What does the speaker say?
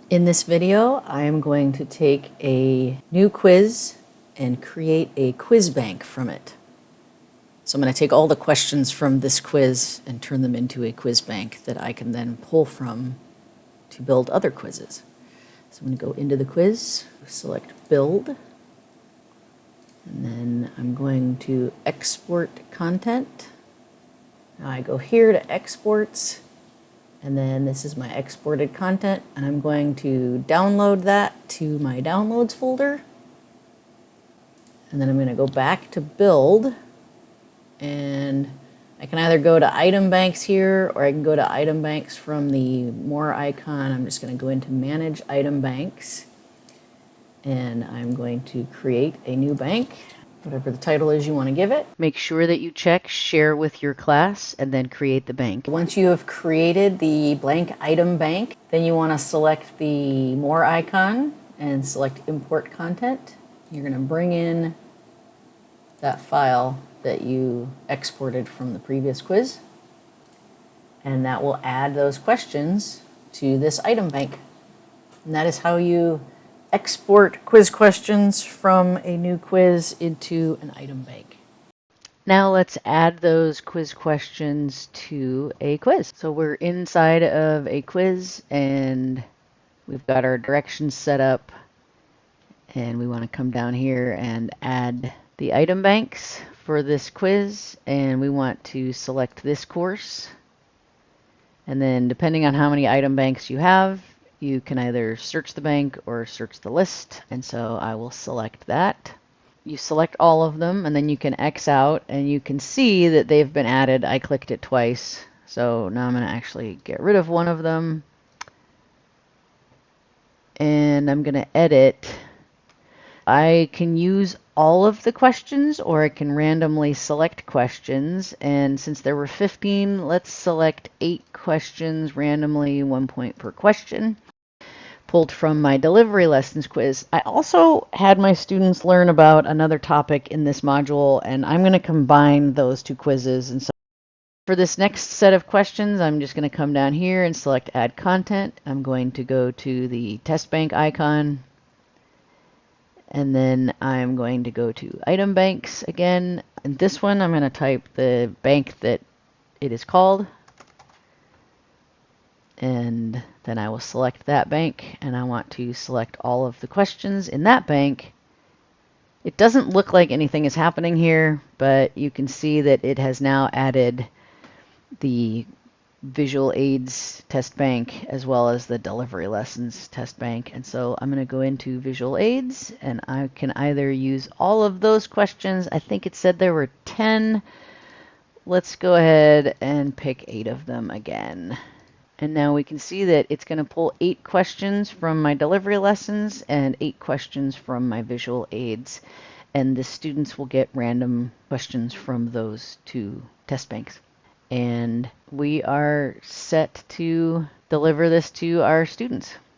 In this video, I am going to take a new quiz and create a quiz bank from it. So I'm going to take all the questions from this quiz and turn them into a quiz bank that I can then pull from to build other quizzes. So I'm going to go into the quiz, select build, and then I'm going to export content. Now I go here to exports, and then this is my exported content, and I'm going to download that to my downloads folder. And then I'm going to go back to build, and I can either go to item banks here, or I can go to item banks from the more icon. I'm just going to go into manage item banks, and I'm going to create a new bank, whatever the title is you want to give it. Make sure that you check share with your class and then create the bank. Once you have created the blank item bank, then you want to select the more icon and select import content. You're going to bring in that file that you exported from the previous quiz, and that will add those questions to this item bank. And that is how you export quiz questions from a new quiz into an item bank. Now let's add those quiz questions to a quiz. So we're inside of a quiz and we've got our directions set up, and we want to come down here and add the item banks for this quiz, and we want to select this course. And then depending on how many item banks you have, you can either search the bank or search the list, and so I will select that. You select all of them, and then you can X out, and you can see that they've been added. I clicked it twice, so now I'm going to actually get rid of one of them, and I'm going to edit. I can use all of the questions, or I can randomly select questions, and since there were 15, let's select 8 questions randomly, 1 point per question. Pulled from my delivery lessons quiz. I also had my students learn about another topic in this module, and I'm going to combine those two quizzes. And so for this next set of questions, I'm just going to come down here and select add content. I'm going to go to the test bank icon, and then I'm going to go to item banks again. And this one, I'm going to type the bank that it is called, and then I will select that bank, and I want to select all of the questions in that bank. It doesn't look like anything is happening here, but you can see that it has now added the visual aids test bank as well as the delivery lessons test bank. And so I'm going to go into visual aids, and I can either use all of those questions. I think it said there were 10. Let's go ahead and pick 8 of them again. And now we can see that it's going to pull 8 questions from my delivery lessons and 8 questions from my visual aids. And the students will get random questions from those 2 test banks. And we are set to deliver this to our students.